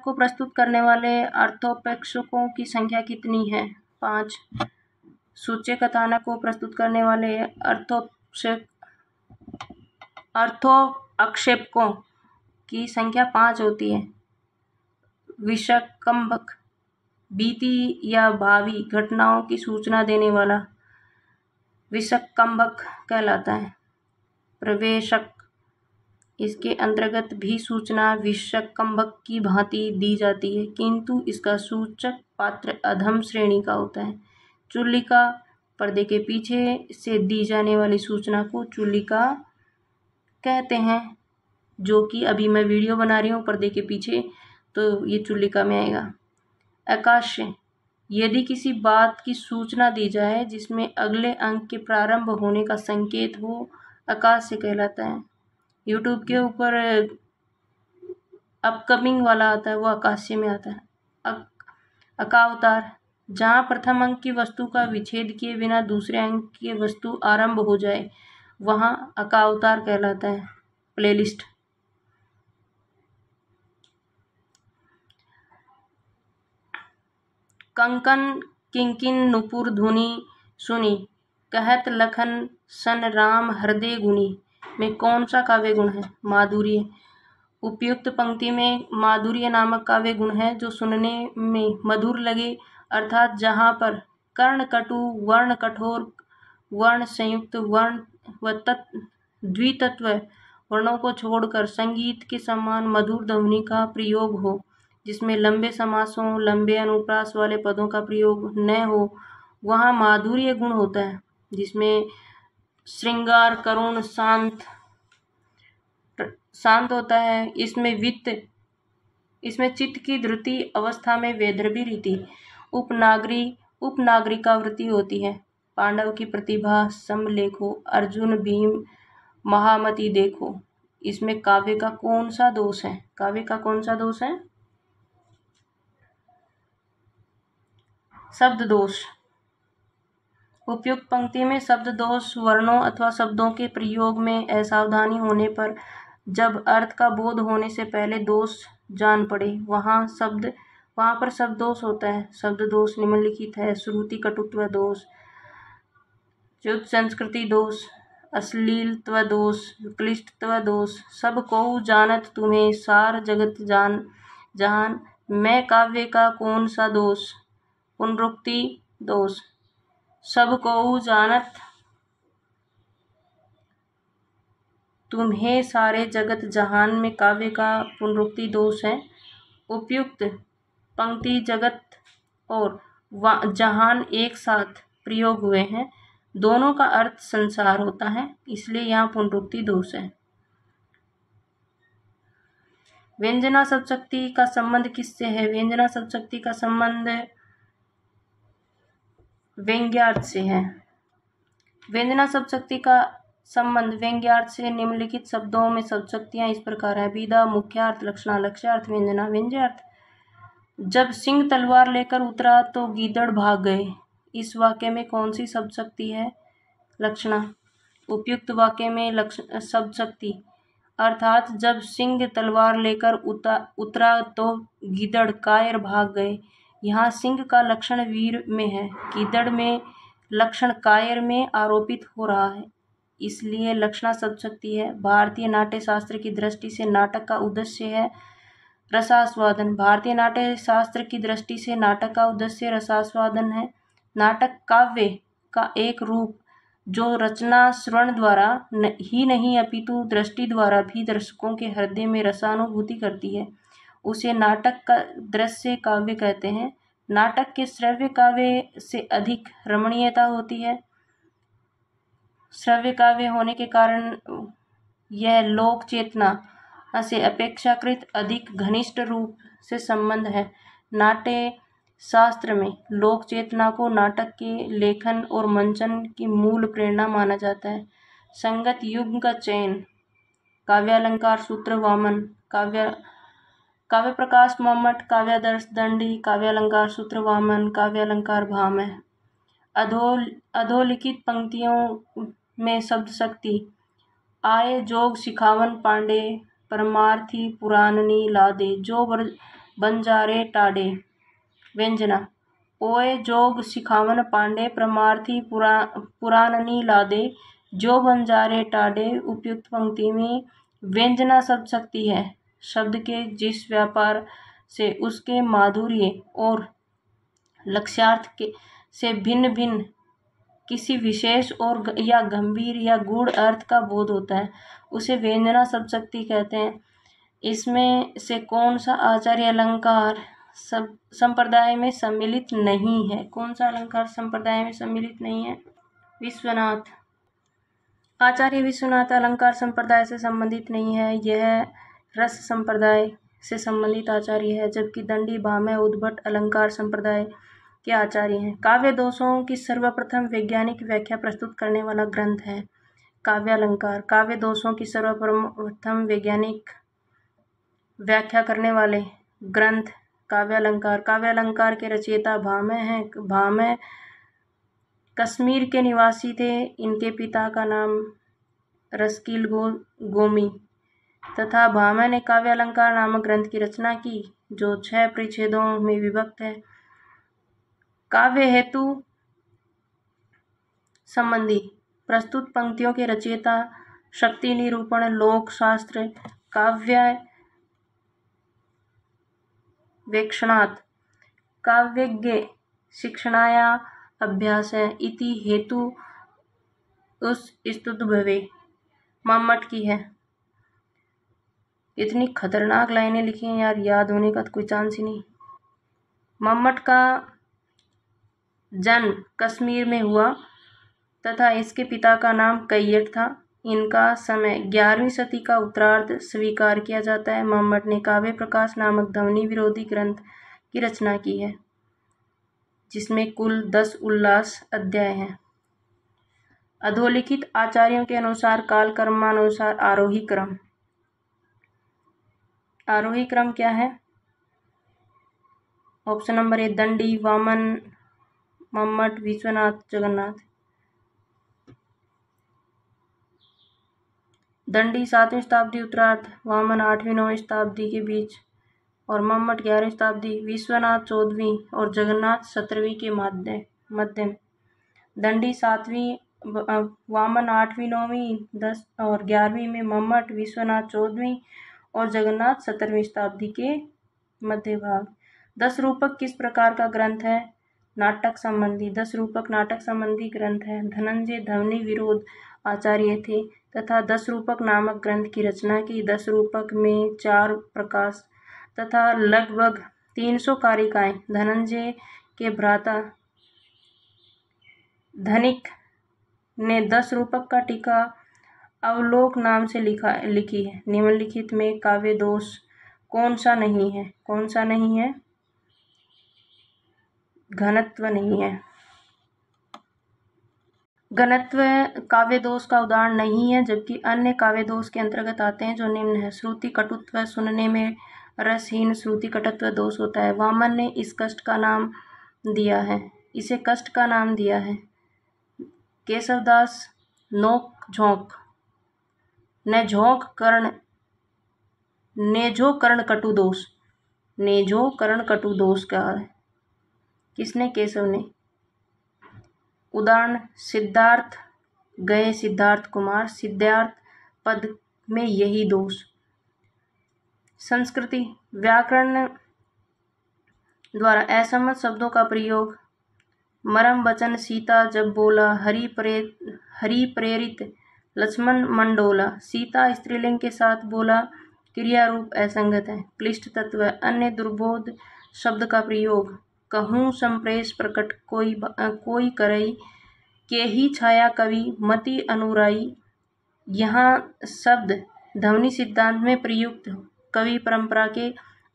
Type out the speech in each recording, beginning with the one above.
को प्रस्तुत करने वाले अर्थोपेक्षकों की संख्या कितनी है? 5। सूच्य कथानक को प्रस्तुत करने वाले अर्थोपक्षेपकों की संख्या 5 होती है। विषकंभक बीती या भावी घटनाओं की सूचना देने वाला विषकंभक कहलाता है। प्रवेशक, इसके अंतर्गत भी सूचना विषकंभक की भांति दी जाती है, किंतु इसका सूचक पात्र अधम श्रेणी का होता है। चुल्लिका, पर्दे के पीछे से दी जाने वाली सूचना को चुल्लिका कहते हैं, जो कि अभी मैं वीडियो बना रही हूँ पर्दे के पीछे, तो ये चुल्लिका में आएगा। आकाश्य, यदि किसी बात की सूचना दी जाए जिसमें अगले अंक के प्रारंभ होने का संकेत हो, आकाश्य कहलाता है। यूट्यूब के ऊपर अपकमिंग वाला आता है, वो आकाश्य में आता है। अकावतार, जहाँ प्रथम अंक की वस्तु का विच्छेद किए बिना दूसरे अंक की वस्तु आरंभ हो जाए, वहाँ अकावतार कहलाता है। प्लेलिस्ट, कंकन किंकिन नुपुर धुनि सुनी, कहत लखन सन राम हृदय गुनी में कौन सा काव्य गुण है? माधुर्य। उपयुक्त पंक्ति में माधुर्य नामक काव्य गुण है जो सुनने में मधुर लगे, अर्थात जहाँ पर कर्ण कटु, वर्ण कठोर, वर्ण संयुक्त, वर्ण व द्वितत्व वर्णों को छोड़कर संगीत के समान मधुर ध्वनि का प्रयोग हो, जिसमें लंबे समासों, लंबे अनुप्रास वाले पदों का प्रयोग न हो, वहाँ माधुर्य गुण होता है। जिसमें श्रृंगार करुण शांत होता है। इसमें चित्त की धृति अवस्था में वैदर्भी रीति, उपनागरिका वृत्ति होती है। पांडव की प्रतिभा समलेखो, अर्जुन भीम महामति देखो। इसमें काव्य का कौन सा दोष है? काव्य का कौन सा दोष है? शब्द दोष। उपयुक्त पंक्ति में शब्द दोष वर्णों अथवा शब्दों के प्रयोग में असावधानी होने पर, जब अर्थ का बोध होने से पहले दोष जान पड़े, वहाँ पर शब्द दोष होता है। शब्द दोष निम्नलिखित है: श्रुति कटुत्व दोष, च्युत संस्कृति दोष, अश्लीलत्व दोष, क्लिष्टत्व दोष, सब कोउ जानत तुम्हें सार जगत जहान मैं काव्य का कौन सा दोष? पुनरुक्ति दोष। सब कोउ जानत तुम्हें सारे जगत जहान में काव्य का पुनरुक्ति दोष है। उपयुक्त पंक्ति जगत और जहान एक साथ प्रयोग हुए हैं, दोनों का अर्थ संसार होता है, इसलिए यहाँ पुनरुक्ति दोष है। व्यंजना शब्दशक्ति का संबंध किससे है? व्यंजना शब्दशक्ति का संबंध व्यंग्यार्थ से है। व्यंजना शब्दशक्ति का संबंध व्यंग्यार्थ से निम्नलिखित शब्दों में शब्दशक्तियाँ इस प्रकार है: विदा, मुख्यार्थ, लक्षणा, लक्ष्यार्थ, व्यंजना, व्यंग्यार्थ। जब सिंह तलवार लेकर उतरा तो गीदड़ भाग गए। इस वाक्य में कौन सी शब्दशक्ति है? लक्षणा। उपयुक्त वाक्य में शब्दशक्ति अर्थात जब सिंह तलवार लेकर उतरा तो गीदड़ कायर भाग गए। यहाँ सिंह का लक्षण वीर में है, गीदड़ में लक्षण कायर में आरोपित हो रहा है, इसलिए लक्षणा शब्दशक्ति है। भारतीय नाट्य शास्त्र की दृष्टि से नाटक का उद्देश्य है रसास्वादन। भारतीय नाट्य शास्त्र की दृष्टि से नाटक का उद्देश्य रसास्वादन है। नाटक काव्य का एक रूप जो रचना श्रवण द्वारा ही नहीं अपितु दृष्टि द्वारा भी दर्शकों के हृदय में रसानुभूति करती है, उसे नाटक का दृश्य काव्य कहते हैं। नाटक के श्रव्य काव्य से अधिक रमणीयता होती है। श्रव्य काव्य होने के कारण यह लोक चेतना से अपेक्षाकृत अधिक घनिष्ठ रूप से संबंध है। नाट्य शास्त्र में लोक चेतना को नाटक के लेखन और मंचन की मूल प्रेरणा माना जाता है। संगत युग्म का चयन, काव्यालंकार सूत्र वामन, काव्य प्रकाश मम्मट, काव्यादर्श दंडी, काव्यालंकार सूत्र वामन, काव्यालंकार भामह। अधोलिखित पंक्तियों में शब्द शक्ति आए जोग सिखावन पांडे, परमार्थी पुराणनी लादे। बंजारे टाडे। व्यंजना ओए जोग सिखावन पांडे परमार्थी पुराणनी लादे। जो बंजारे टाडे उपयुक्त पंक्ति में व्यंजना शब्द शक्ति है। शब्द के जिस व्यापार से उसके माधुर्य और लक्ष्यार्थ के से भिन्न भिन्न किसी विशेष और या गंभीर या गूढ़ अर्थ का बोध होता है उसे व्यंजना शब्द शक्ति कहते हैं। इसमें से कौन सा आचार्य अलंकार सब संप्रदाय में सम्मिलित नहीं है? कौन सा अलंकार संप्रदाय में सम्मिलित नहीं है? विश्वनाथ। आचार्य विश्वनाथ अलंकार संप्रदाय से संबंधित नहीं है, यह रस संप्रदाय से संबंधित आचार्य है, जबकि दंडी भामह उद्भट अलंकार संप्रदाय के आचार्य हैं। काव्य दोषों की सर्वप्रथम वैज्ञानिक व्याख्या प्रस्तुत करने वाला ग्रंथ है काव्यालंकार। काव्य दोषों की सर्वप्रथम वैज्ञानिक व्याख्या करने वाले ग्रंथ काव्यालंकार। काव्यालंकार के रचयिता भामह हैं। भामह कश्मीर के निवासी थे। इनके पिता का नाम रसकील गोमी तथा भामह ने काव्यालंकार नामक ग्रंथ की रचना की जो 6 परिच्छेदों में विभक्त है। काव्य हेतु संबंधी प्रस्तुत पंक्तियों के रचयिता शक्ति निरूपण, लोक शास्त्र, काव्य वेक्षणात्, काव्यज्ञ शिक्षणाया अभ्यास है इति हेतु उस स्तुत भवे मम्मट की है। इतनी खतरनाक लाइनें लिखी हैं यार, याद होने का तो कोई चांस ही नहीं। मम्मट का जन्म कश्मीर में हुआ तथा इसके पिता का नाम कैयट था। इनका समय 11वीं सदी का उत्तरार्ध स्वीकार किया जाता है। मम्मट ने काव्य प्रकाश नामक ध्वनि विरोधी ग्रंथ की रचना की है जिसमें कुल 10 उल्लास अध्याय हैं। अधोलिखित आचार्यों के अनुसार काल कर्मानुसार आरोही क्रम। आरोही क्रम क्या है? ऑप्शन नंबर ए दंडी, वामन, मम्मट, विश्वनाथ, जगन्नाथ। दंडी 7वीं शताब्दी उत्तरार्ध, वामन 8वीं-9वीं शताब्दी के बीच और मम्मट 11वीं शताब्दी, विश्वनाथ 14वीं और जगन्नाथ 17वीं के मध्यम। दंडी 7वीं, वामन 8वीं 9वीं 10 और 11वीं में, मम्मट विश्वनाथ 14वीं और जगन्नाथ 17वीं शताब्दी के मध्य भाग। 10 रूपक किस प्रकार का ग्रंथ है? नाटक संबंधी। 10 रूपक नाटक संबंधी ग्रंथ है। धनंजय ध्वनि विरोध आचार्य थे तथा 10 रूपक नामक ग्रंथ की रचना की। 10 रूपक में 4 प्रकाश तथा लगभग 300 कारिकाएं धनंजय के भ्राता धनिक ने 10 रूपक का टीका अवलोक नाम से लिखी है। निम्नलिखित में काव्य दोष कौन सा नहीं है? कौन सा नहीं है? घनत्व नहीं है। घनत्व काव्य दोष का उदाहरण नहीं है, जबकि अन्य काव्य दोष के अंतर्गत आते हैं जो निम्न है। श्रुति कटुत्व, सुनने में रसहीन श्रुति कटुत्व दोष होता है। वामन ने इस कष्ट का नाम दिया है, इसे कष्ट का नाम दिया है। केशवदास नोक झोंक, नेझोंक कर्ण, नेझो कर्ण कटु दोष, नेझो कर्ण कटु दोष का है। किसने? केशव ने। उदाहरण सिद्धार्थ गए सिद्धार्थ कुमार, सिद्धार्थ पद में यही दोष। संस्कृति व्याकरण द्वारा असम्मत शब्दों का प्रयोग। मरम वचन सीता जब बोला, हरि प्रेरित लक्ष्मण मंडोला। सीता स्त्रीलिंग के साथ बोला, क्रिया रूप असंगत है। क्लिष्ट तत्व अन्य दुर्बोध शब्द का प्रयोग। कहूँ संप्रेष प्रकट कोई करई, के ही छाया कवि मति अनुराई। यहाँ शब्द ध्वनि सिद्धांत में प्रयुक्त कवि परंपरा के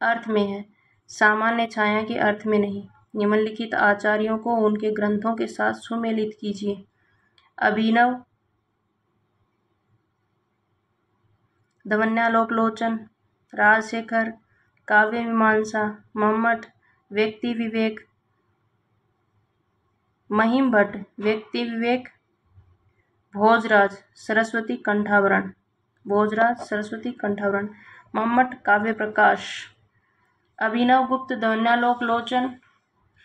अर्थ में है, सामान्य छाया के अर्थ में नहीं। निम्नलिखित आचार्यों को उनके ग्रंथों के साथ सुमेलित कीजिए। अभिनव धवन्यालोकलोचन, राजशेखर काव्य मीमांसा, मम्मट व्यक्ति विवेक, महिम भट्ट व्यक्ति विवेक, भोजराज सरस्वती कंठावरण, भोजराज सरस्वती कंठावरण, मम्मट काव्य प्रकाश, अभिनव गुप्त ध्वन्यालोक लोचन,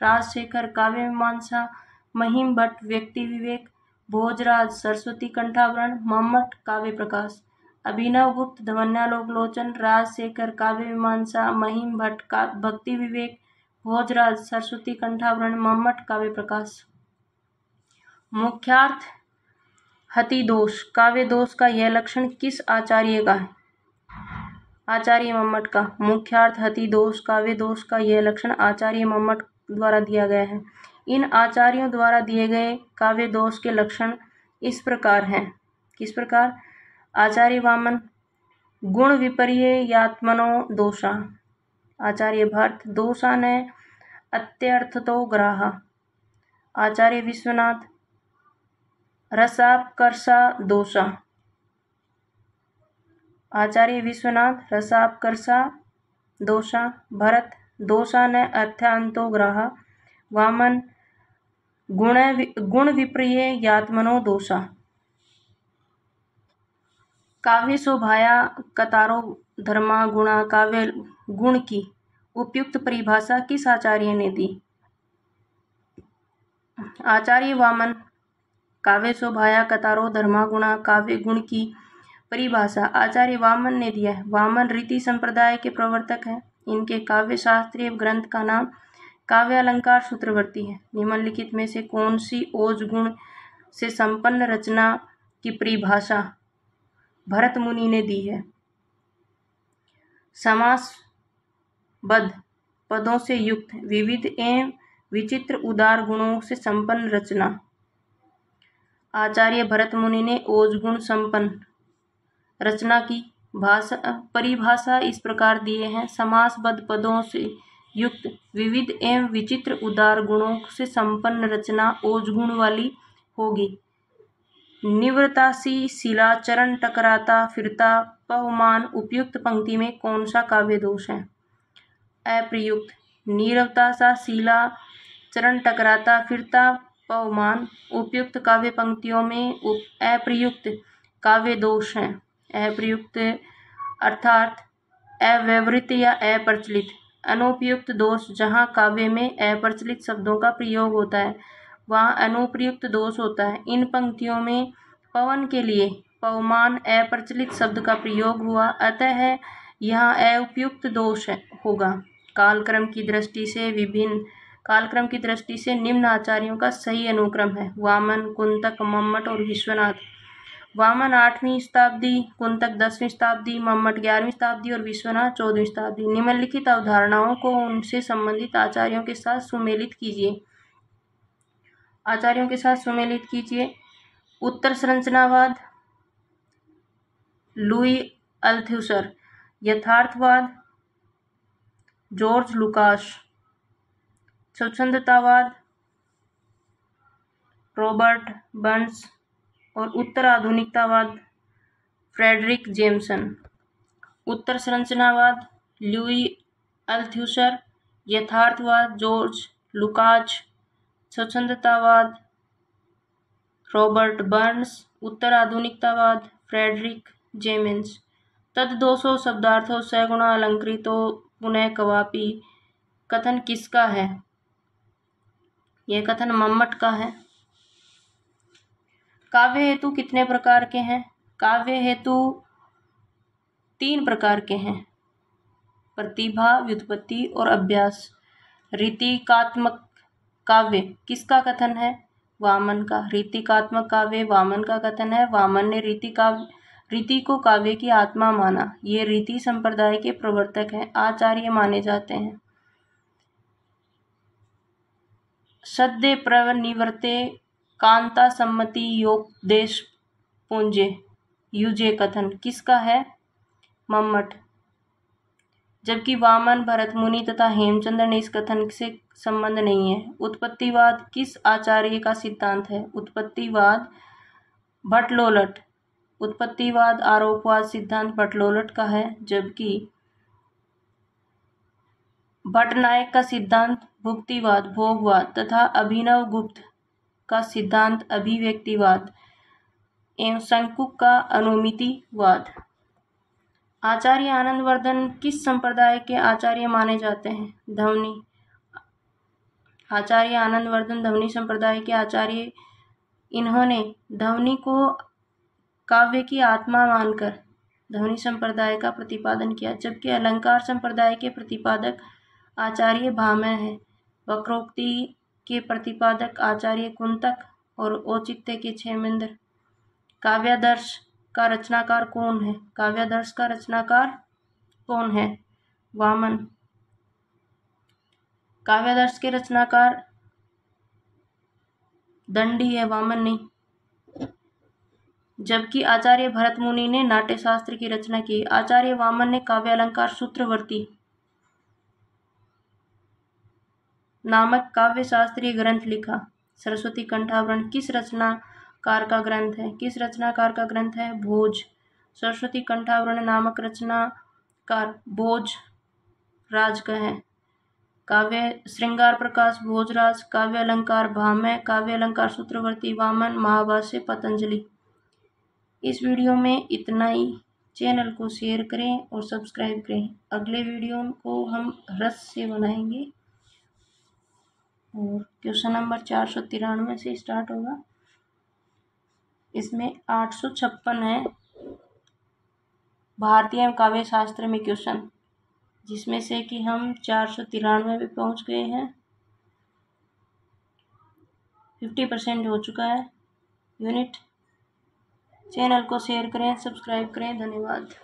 राजशेखर काव्य मीमांसा, महिम भट्ट व्यक्ति विवेक, भोजराज सरस्वती कंठाभरण, मम्मट काव्य प्रकाश। अभिनव गुप्त ध्वन्यालोक लोचन, राजशेखर काव्य मीमांसा, महिम भट्ट का भक्ति विवेक, भोजराज सरस्वती कंठाभरण, मम्मट काव्य प्रकाश। मुख्यार्थ हतिदोष काव्य दोष का यह लक्षण किस आचार्य का है? आचार्य मम्मट का। मुख्यार्थ हतिदोष काव्य दोष का यह लक्षण आचार्य मम्मट द्वारा दिया गया है। इन आचार्यों द्वारा दिए गए काव्य दोष के लक्षण इस प्रकार हैं। किस प्रकार? आचार्य वामन गुण विपर्ययात्मनो दोषा, आचार्य भट्ट दोषा न अत्यर्थतो ग्राहा, आचार्य विश्वनाथ रसापकर्षा दोषा, आचार्य विश्वनाथ रसापकर्षा दोषा, भरत दोषा न अर्थांतो ग्राहा, वामन गुण विपर्ययात्मनो दोषा। काव्य शोभाया कतारो धर्मा गुणा काव्य गुण की उपयुक्त परिभाषा किस आचार्य ने दी? आचार्य वामन। काव्य शोभाया कतारो धर्मा गुणा काव्य गुण की परिभाषा आचार्य वामन ने दिया है। वामन रीति संप्रदाय के प्रवर्तक हैं। इनके काव्य शास्त्रीय ग्रंथ का नाम काव्य अलंकार सूत्रवर्ती है। निम्नलिखित में से कौन सी ओज गुण से संपन्न रचना की परिभाषा भरत मुनि ने दी है? समासबद्ध पदों से युक्त विविध एवं विचित्र उदार गुणों से संपन्न रचना आचार्य भरत मुनि ने ओज गुण संपन्न रचना की परिभाषा इस प्रकार दिए हैं। समासबद्ध पदों से युक्त विविध एवं विचित्र उदार गुणों से संपन्न रचना ओज गुण वाली होगी। निवृत्तासी शिला चरण टकराता फिरता पवमान उपयुक्त पंक्ति में कौन सा काव्य दोष है? अप्रयुक्त। नीरवता सा शिला चरण टकराता फिरता पवमान उपयुक्त काव्य पंक्तियों में अप्रयुक्त काव्य दोष हैं। अप्रयुक्त अर्थात अव्यवहृत या अप्रचलित। अनुपयुक्त दोष जहाँ काव्य में अप्रचलित शब्दों का प्रयोग होता है वहाँ अनुप्रयुक्त दोष होता है। इन पंक्तियों में पवन के लिए पवमान अप्रचलित शब्द का प्रयोग हुआ, अतः यहाँ अनुपयुक्त दोष होगा। कालक्रम की दृष्टि से निम्न आचार्यों का सही अनुक्रम है। वामन, कुंतक, मम्मट और विश्वनाथ। वामन 8वीं शताब्दी, कुंतक 10वीं शताब्दी, मम्मट 11वीं शताब्दी और विश्वनाथ 14वीं शताब्दी। निम्नलिखित अवधारणाओं को उनसे संबंधित आचार्यों के साथ सुमेलित कीजिए। उत्तर संरचनावाद लुई अल्थुसर, यथार्थवाद जॉर्ज लुकास, स्वच्छंदतावाद रॉबर्ट बर्न्स और उत्तर आधुनिकतावाद फ्रेडरिक जेमसन। उत्तर संरचनावाद लुई अल्थुसर, यथार्थवाद जॉर्ज लुकास, स्वच्छंदतावाद रॉबर्ट बर्न्स, उत्तर आधुनिकतावाद फ्रेडरिक जेमस। तद्दोषो शब्दार्थो सगुणा अलंकृतो पुनः क्वापि कथन किसका है? यह कथन मम्मट का है। काव्य हेतु कितने प्रकार के हैं? काव्य हेतु 3 प्रकार के हैं, प्रतिभा, व्युत्पत्ति और अभ्यास। रीतिकात्मक काव्य किसका कथन है? वामन का। रीतिकात्मक काव्य वामन का कथन है। वामन ने रीति को काव्य की आत्मा माना। ये रीति संप्रदाय के प्रवर्तक हैं, आचार्य माने जाते हैं। सद्य प्रनिवर्ते कांता सम्मति योपदेश पुंजे युजे कथन किसका है? मम्मट। जबकि वामन, भरत मुनि तथा हेमचंद्र ने इस कथन से संबंध नहीं है। उत्पत्तिवाद किस आचार्य का सिद्धांत है? उत्पत्तिवाद भट्टलोलट। उत्पत्तिवाद आरोपवाद सिद्धांत भट्टलोलट का है, जबकि भट्टनायक का सिद्धांत भुक्तिवाद भोगवाद तथा अभिनव गुप्त का सिद्धांत अभिव्यक्तिवाद एवं शंकुक का अनुमितिवाद। आचार्य आनंदवर्धन किस संप्रदाय के आचार्य माने जाते हैं? ध्वनि। आचार्य आनंदवर्धन ध्वनि संप्रदाय के आचार्य। इन्होंने ध्वनि को काव्य की आत्मा मानकर ध्वनि संप्रदाय का प्रतिपादन किया, जबकि अलंकार संप्रदाय के प्रतिपादक आचार्य भामह है। वक्रोक्ति के प्रतिपादक आचार्य कुंतक और औचित्य के क्षेमेंद्र। काव्यादर्श का रचनाकार कौन है? काव्यादर्श का रचनाकार कौन है? वामन। काव्यादर्श के रचनाकार दंडी है, वामन नहीं। जबकि आचार्य भरत मुनि ने नाट्यशास्त्र की रचना की। आचार्य वामन ने काव्यालंकार सूत्रवर्ती नामक काव्य शास्त्रीय ग्रंथ लिखा। सरस्वती कंठावरण किस रचनाकार का ग्रंथ है? किस रचनाकार का ग्रंथ है? भोज। सरस्वती कंठावरण नामक रचनाकार भोज राज का है। काव्य श्रृंगार प्रकाश भोजराज। काव्य अलंकार भामह। काव्य अलंकार सूत्रवर्ती वामन। महाभाष्य पतंजलि। इस वीडियो में इतना ही। चैनल को शेयर करें और सब्सक्राइब करें। अगले वीडियो को हम रस से बनाएंगे और क्वेश्चन नंबर 493 से स्टार्ट होगा। इसमें 856 है भारतीय काव्य शास्त्र में क्वेश्चन, जिसमें से कि हम 493 पे पहुंच गए हैं। 50% हो चुका है यूनिट। चैनल को शेयर करें, सब्सक्राइब करें। धन्यवाद।